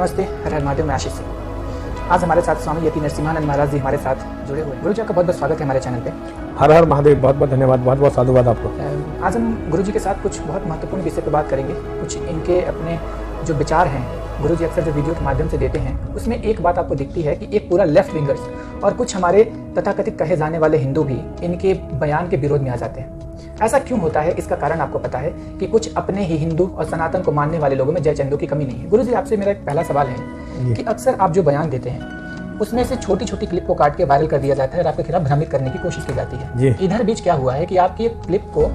नमस्ते, हर हर महादेव, मैं आशीष सिंह। आज हमारे साथ स्वामी यति नरसिम्हानंद महाराज जी हमारे साथ जुड़े हुए हैं। गुरु जी आपका बहुत बहुत स्वागत है हमारे चैनल पे। हर हर महादेव, बहुत बहुत धन्यवाद, बहुत बहुत साधुवाद आपको। आज हम गुरु जी के साथ कुछ बहुत महत्वपूर्ण विषय पर बात करेंगे। कुछ इनके अपने जो विचार हैं, गुरु जी अक्सर जो वीडियो के माध्यम से देते हैं, उसमें एक बात आपको दिखती है कि एक पूरा लेफ्ट विंगर्स और कुछ हमारे तथाकथित कहे जाने वाले हिंदू भी इनके बयान के विरोध में आ जाते हैं। ऐसा क्यों होता है? इसका कारण आपको पता है कि कुछ अपने ही हिंदू और सनातन को मानने वाले लोगों में जय चंदू की कमी नहीं है। गुरु जी आपसे मेरा एक पहला सवाल है कि अक्सर आप जो बयान देते हैं उसमें से छोटी छोटी क्लिप को काट के वायरल कर दिया जाता है और आपके खिलाफ भ्रमित करने की कोशिश की जाती है। इधर बीच क्या हुआ है कि आपकी एक क्लिप को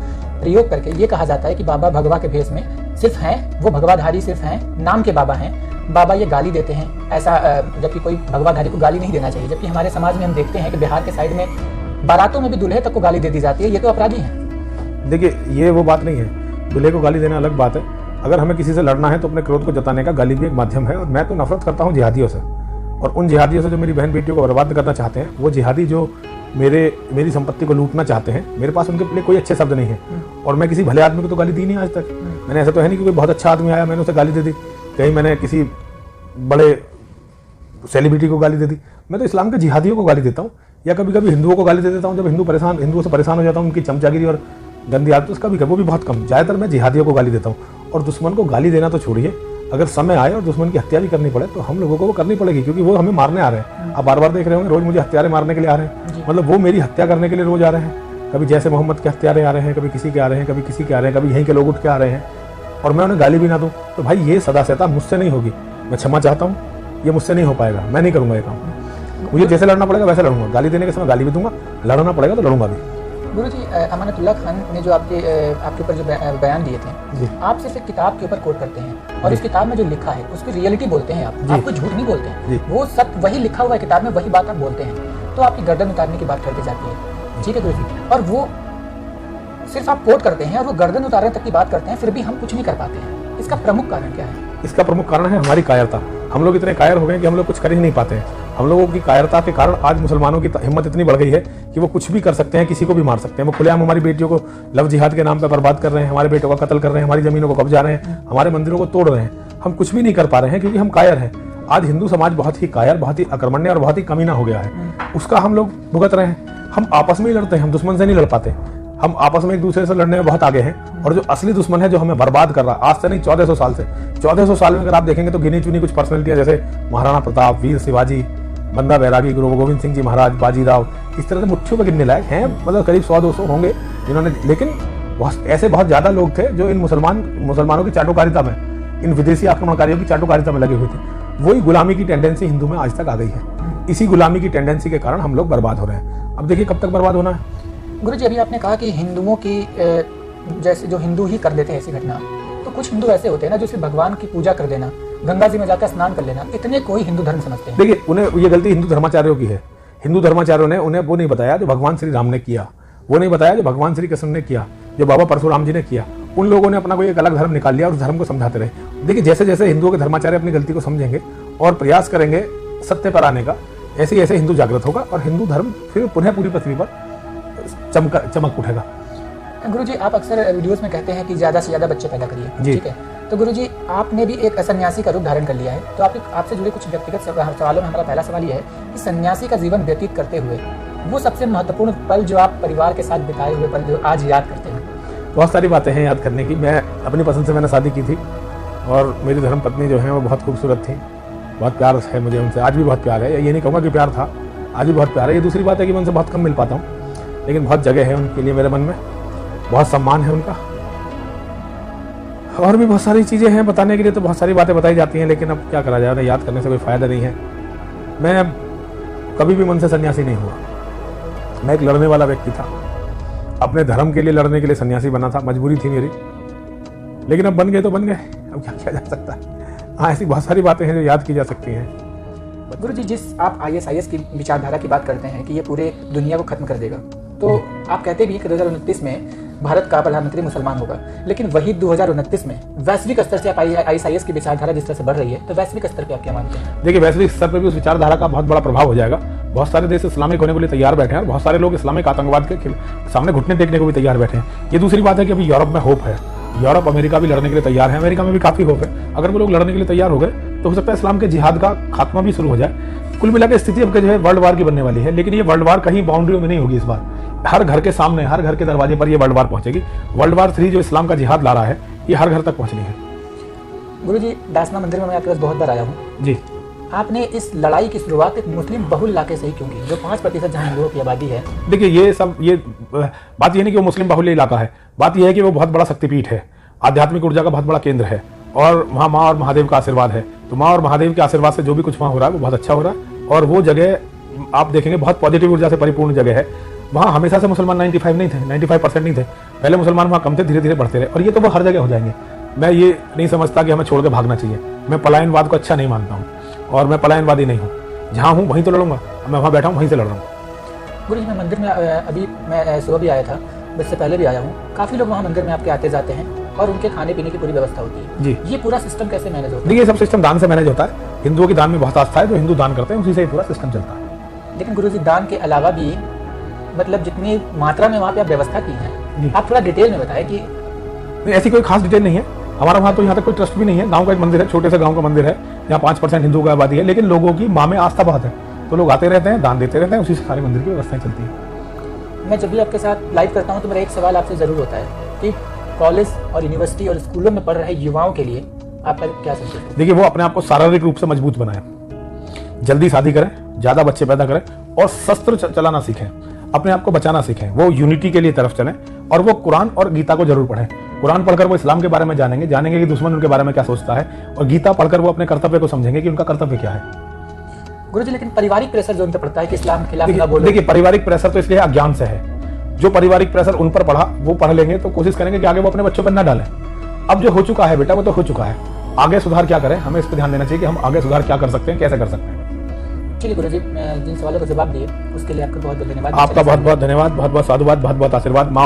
प्रयोग करके ये कहा जाता है कि बाबा भगवा के भेष में सिर्फ हैं, वो भगवाधारी सिर्फ हैं, नाम के बाबा हैं, बाबा ये गाली देते हैं। ऐसा जबकि कोई भगवाधारी को गाली नहीं देना चाहिए, जबकि हमारे समाज में हम देखते हैं कि बिहार के साइड में बारातों में भी दूल्हे तक को गाली दे दी जाती है। ये तो अपराधी है। देखिए, ये वो बात नहीं है। दूल्हे को गाली देना अलग बात है। अगर हमें किसी से लड़ना है तो अपने क्रोध को जताने का गाली भी एक माध्यम है। और मैं तो नफरत करता हूँ जिहादियों से, और उन जिहादियों से जो मेरी बहन बेटियों को बर्बाद करना चाहते हैं। वो जिहादी जो मेरी संपत्ति को लूटना चाहते हैं, मेरे पास उनके लिए कोई अच्छे शब्द नहीं है। और मैं किसी भले आदमी को तो गाली दी नहीं आज तक। मैंने ऐसा तो है नहीं कि कोई बहुत अच्छा आदमी आया मैंने उसे गाली दे दी, कहीं मैंने किसी बड़े सेलिब्रिटी को गाली दे दी। मैं तो इस्लाम के जिहादियों को गाली देता हूँ, या कभी कभी हिंदुओं को गाली दे देता हूँ। जब हिंदुओं से परेशान हो जाता हूँ, उनकी चमचागिरी और गंदी आदत, उसका भी वो भी बहुत कम। ज़्यादातर मैं जिहादियों को गाली देता हूँ। और दुश्मन को गाली देना तो छोड़िए, अगर समय आए और दुश्मन की हत्या भी करनी पड़े तो हम लोगों को वो करनी पड़ेगी, क्योंकि वो हमें मारने आ रहे हैं। आप बार बार देख रहे होंगे, रोज मुझे हत्यारे मारने के लिए आ रहे हैं। मतलब वो मेरी हत्या करने के लिए रोज आ रहे हैं। कभी जैसे मोहम्मद के हत्यारे आ रहे हैं, कभी किसी के आ रहे हैं, कभी किसी के आ रहे हैं, कभी यहीं के लोग उठ के आ रहे हैं, और मैं उन्हें गाली भी ना दूं तो भाई ये सदा मुझसे नहीं होगी। मैं क्षमा चाहता हूँ, ये मुझसे नहीं हो पाएगा। मैं नहीं करूँगा ये काम। मुझे जैसे लड़ना पड़ेगा वैसे लड़ूंगा। गाली देने के समय गाली भी दूंगा, लड़ना पड़ेगा तो लड़ूंगा भी। गुरुजी, अमानतुल्लाह खान ने जो आपके ऊपर जो बयान दिए थे, आप सिर्फ एक किताब के ऊपर कोट करते हैं और उस किताब में जो लिखा है उसकी रियलिटी बोलते हैं। आप कोई झूठ नहीं बोलते हैं, वो सत्य वही लिखा हुआ है किताब में, वही बात आप बोलते हैं। तो आपकी गर्दन उतारने की बात कर दी जाती है, ठीक है गुरुजी, और वो सिर्फ आप कोट करते हैं और वो गर्दन उतारने तक की बात करते हैं, फिर भी हम कुछ नहीं कर पाते हैं। इसका प्रमुख कारण क्या है? इसका प्रमुख कारण है हमारी कायरता। हम लोग इतने कायर हो गए कि हम लोग कुछ कर ही नहीं पाते हैं। हम लोगों की कायरता के कारण आज मुसलमानों की हिम्मत इतनी बढ़ गई है कि वो कुछ भी कर सकते हैं, किसी को भी मार सकते हैं। वो खुलेआम हमारी बेटियों को लव जिहाद के नाम पर बर्बाद कर रहे हैं, हमारे बेटों का कत्ल कर रहे हैं, हमारी जमीनों को कब्जा रहे हैं, हमारे मंदिरों को तोड़ रहे हैं। हम कुछ भी नहीं कर पा रहे हैं क्योंकि हम कायर हैं। आज हिंदू समाज बहुत ही कायर, बहुत ही अकर्मण्य और बहुत ही कमीना हो गया है। उसका हम लोग भुगत रहे हैं। हम आपस में ही लड़ते हैं, हम दुश्मन से नहीं लड़ पाते। हम आपस में एक दूसरे से लड़ने में बहुत आगे हैं। और जो असली दुश्मन है, जो हमें बर्बाद कर रहा है आज से नहीं 1400 साल से, 1400 साल में अगर आप देखेंगे तो गिनी चुनी कुछ पर्सनैलिटियां, जैसे महाराणा प्रताप, वीर शिवाजी, बंदा बैरागी, गुरु गोविंद सिंह जी महाराज, बाजीराव, इस तरह से मुट्ठियों में गिनने लायक हैं। मतलब करीब 100-200 होंगे जिन्होंने, लेकिन ऐसे बहुत ज्यादा लोग थे जो इन मुसलमानों की चाटुकारिता में, इन विदेशी आक्रमणकारियों की चाटुकारिता में लगे हुए थे। वही गुलामी की टेंडेंसी हिंदू में आज तक आ गई है। इसी गुलामी की टेंडेंसी के कारण हम लोग बर्बाद हो रहे हैं। अब देखिए कब तक बर्बाद होना है। गुरुजी, अभी आपने कहा कि हिंदुओं की जैसे जो हिंदू ही कर देते हैं ऐसी घटना, तो कुछ हिंदू ऐसे होते हैं ना जो सिर्फ भगवान की पूजा कर देना, गंगा जी में जाकर स्नान कर लेना, इतने कोई हिंदू धर्म समझते हैं। देखिए, उन्हें ये गलती हिंदू धर्माचार्यों की है। हिंदू धर्माचार्यों ने उन्हें वो नहीं बताया जो भगवान श्री राम ने किया, वो नहीं बताया जो भगवान श्री कृष्ण ने किया, जो बाबा परशुराम जी ने किया। उन लोगों ने अपना कोई एक अलग धर्म निकाल लिया और उस धर्म को समझाते रहे। देखिए, जैसे जैसे हिंदुओं के धर्माचार्य अपनी गलती को समझेंगे और प्रयास करेंगे सत्य पर आने का, ऐसे ऐसे हिंदू जागृत होगा और हिंदू धर्म फिर पुनः पूरी पृथ्वी पर चमक उठेगा। गुरुजी, आप अक्सर वीडियोस में कहते हैं कि ज्यादा से ज्यादा बच्चे पैदा करिए, ठीक है? तो गुरुजी, आपने भी एक सन्यासी का रूप धारण कर लिया है। तो आपसे जुड़े कुछ व्यक्तिगत सवालों में हमारा पहला सवाल यह है कि सन्यासी का जीवन व्यतीत करते हुए वो सबसे महत्वपूर्ण पल जो आप परिवार के साथ बिताए हुए पल जो आज याद करते हैं? बहुत सारी बातें हैं याद करने की। मैं अपनी पसंद से मैंने शादी की थी और मेरी धर्म पत्नी जो है वो बहुत खूबसूरत थी। बहुत प्यार है मुझे उनसे, आज भी बहुत प्यार है। ये नहीं कहूँगा कि प्यार था, आज भी बहुत प्यार है। ये दूसरी बात है कि मैं उनसे बहुत कम मिल पाता हूँ, लेकिन बहुत जगह है उनके लिए मेरे मन में, बहुत सम्मान है उनका। और भी बहुत सारी चीज़ें हैं बताने के लिए, तो बहुत सारी बातें बताई जाती हैं, लेकिन अब क्या करा जाए, याद करने से कोई फ़ायदा नहीं है। मैं कभी भी मन से सन्यासी नहीं हुआ। मैं एक लड़ने वाला व्यक्ति था, अपने धर्म के लिए लड़ने के लिए सन्यासी बना था, मजबूरी थी मेरी, लेकिन अब बन गए तो बन गए, अब क्या किया जा सकता है। हाँ, ऐसी बहुत सारी बातें हैं जो याद की जा सकती हैं। गुरुजी, जिस आप ISIS की विचारधारा की बात करते हैं कि ये पूरे दुनिया को खत्म कर देगा, तो आप कहते भी कि 2029 में भारत का प्रधानमंत्री मुसलमान होगा, लेकिन वही 2029 में वैश्विक स्तर से आप ISIS की विचारधारा जिस तरह से बढ़ रही है, तो वैश्विक स्तर पे आप क्या मानते हैं? देखिए, वैश्विक स्तर पर भी उस विचारधारा का बहुत बड़ा प्रभाव हो जाएगा। बहुत सारे देश इस्लामिक होने के लिए तैयार बैठे हैं और बहुत सारे लोग इस्लामिक आतंकवाद के सामने घुटने टेकने को भी तैयार बैठे हैं। ये दूसरी बात है कि अभी यूरोप में होप है, यूरोप अमेरिका भी लड़ने के लिए तैयार है, अमेरिका में भी काफी होप है। अगर वो लोग लड़ने के लिए तैयार हो गए तो हो सकता है इस्लाम के जिहाद का खात्मा भी शुरू हो जाए। कुल मिला के स्थिति अब जो है वर्ल्ड वार की बनने वाली है, लेकिन ये वर्ल्ड वार कहीं बाउंड्री में नहीं होगी। इस बार हर घर के सामने, हर घर के दरवाजे पर ये वर्ल्ड वार पहुंचेगी। वर्ल्ड वार 3 जो इस्लाम का जिहाद ला रहा है, ये हर घर तक पहुंचनी है। गुरुजी, दासना मंदिर में मैं आपके पास बहुत बार आया हूँ जी। आपने इस लड़ाई की शुरुआत एक मुस्लिम बहुल इलाके से ही क्यों की, जो 5% जहाँ हिंदुओं की आबादी है? देखिए, ये बात ये नहीं कि वो मुस्लिम बाहुल्य इलाका है, बात यह है कि वो बहुत बड़ा शक्तिपीठ है, आध्यात्मिक ऊर्जा का बहुत बड़ा केंद्र है, और वहाँ माँ और महादेव का आशीर्वाद है। तो माँ और महादेव के आशीर्वाद से जो भी कुछ वहाँ हो रहा है वो बहुत अच्छा हो रहा है। और वो जगह आप देखेंगे बहुत पॉजिटिव ऊर्जा से परिपूर्ण जगह है। वहाँ हमेशा से मुसलमान 95% नहीं थे। पहले मुसलमान वहाँ कम थे, धीरे धीरे बढ़ते रहे, और ये तो वो हर जगह हो जाएंगे। मैं ये नहीं समझता कि हमें छोड़ के भागना चाहिए। मैं पलायनवाद को अच्छा नहीं मानता हूँ, और मैं पलायनवादी नहीं हूँ। जहाँ हूँ वहीं तो लड़ूंगा। मैं वहाँ बैठा हूँ, वहीं से लड़ रहा हूँ। गुरुजी, मैं मंदिर में अभी मैं सुबह भी आया था, इससे पहले भी आया हूँ। काफ़ी लोग वहाँ मंदिर में आपके आते जाते हैं और उनके खाने पीने की पूरी व्यवस्था होती है जी। ये पूरा सिस्टम कैसे मैनेज होता है? देखिए, ये सब सिस्टम दान से मैनेज होता है। हिंदुओं की दान में बहुत आस्था है, जो हिंदू दान करते हैं उसी से ये पूरा सिस्टम चलता है। लेकिन गुरुजी, दान के अलावा भी मतलब जितनी मात्रा में वहाँ पे आप व्यवस्था की जी। है, आप थोड़ा डिटेल में बताएं कि ऐसी कोई खास डिटेल नहीं है हमारा। वहाँ तो यहाँ तक कोई ट्रस्ट भी नहीं है। गांव का एक मंदिर है, छोटे से गांव का मंदिर है, यहाँ 5% हिंदू की आबादी है, लेकिन लोगों की माँ में आस्था बहुत है, तो लोग आते रहते हैं, दान देते रहते हैं, उसी से सारे मंदिर की व्यवस्थाएं चलती है। मैं जब भी आपके साथ लाइव करता हूँ तो मेरा एक सवाल आपसे ज़रूर होता है कि कॉलेज और यूनिवर्सिटी और स्कूलों में पढ़ रहे युवाओं के लिए आपका क्या संदेश है? देखिए, वो अपने आप को शारीरिक रूप से मजबूत बनाएं, जल्दी शादी करें, ज़्यादा बच्चे पैदा करें, और शस्त्र चलाना सीखें, अपने आप को बचाना सीखें। वो यूनिटी के लिए तरफ चलें, और वो कुरान और गीता को जरूर पढ़ें। कुरान पढ़कर वो इस्लाम के बारे में जानेंगे कि दुश्मन उनके बारे में क्या सोचता है, और गीता पढ़कर वो अपने कर्तव्य को समझेंगे कि उनका कर्तव्य क्या है। गुरुजी, लेकिन पारिवारिक प्रेशर जो उन पर पड़ता है कि इस्लाम के खिलाफ ना बोलो। देखिए, पारिवारिक प्रेशर तो इसलिए अज्ञान से है। जो पारिवारिक प्रेशर उन पर पढ़ा, वो पढ़ लेंगे तो कोशिश करेंगे कि आगे वो अपने बच्चों पर ना डालें। अब जो हो चुका है बेटा, वो तो हो चुका है। आगे सुधार क्या करें, हमें इस पर ध्यान देना चाहिए कि हम आगे सुधार क्या कर सकते हैं, कैसे कर सकते हैं। चलिए गुरुजी, जिन सवालों का जवाब दिए उसके लिए आपका बहुत बहुत धन्यवाद। आपका बहुत बहुत धन्यवाद, बहुत बहुत साधुवाद, बहुत बहुत आशीर्वाद। माँ